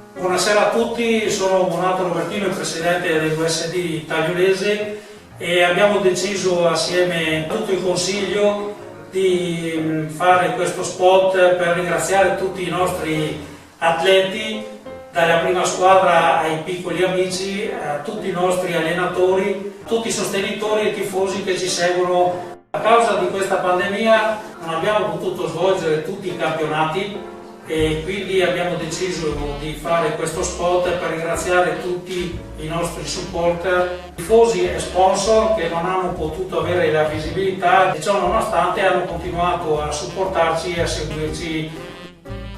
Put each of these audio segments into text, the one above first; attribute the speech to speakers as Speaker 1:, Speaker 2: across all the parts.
Speaker 1: Buonasera a tutti, sono Bonato Robertino, il presidente dell'USD Tagliolese, e abbiamo deciso assieme a tutto il Consiglio di fare questo spot per ringraziare tutti i nostri atleti, dalla prima squadra ai piccoli amici, a tutti i nostri allenatori, tutti i sostenitori e tifosi che ci seguono. A causa di questa pandemia non abbiamo potuto svolgere tutti i campionati e quindi abbiamo deciso di fare questo spot per ringraziare tutti i nostri supporter, tifosi e sponsor che non hanno potuto avere la visibilità, e ciò nonostante hanno continuato a supportarci e a seguirci.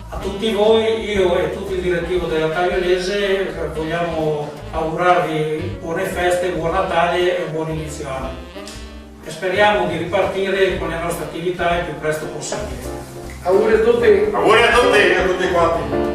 Speaker 1: A tutti voi, io e tutto il direttivo della Tagliolese vogliamo augurarvi buone feste, buon Natale e buon inizio anno. E speriamo di ripartire con le nostre attività il più presto possibile.
Speaker 2: Auguri a tutti!
Speaker 3: Auguri a tutti quanti!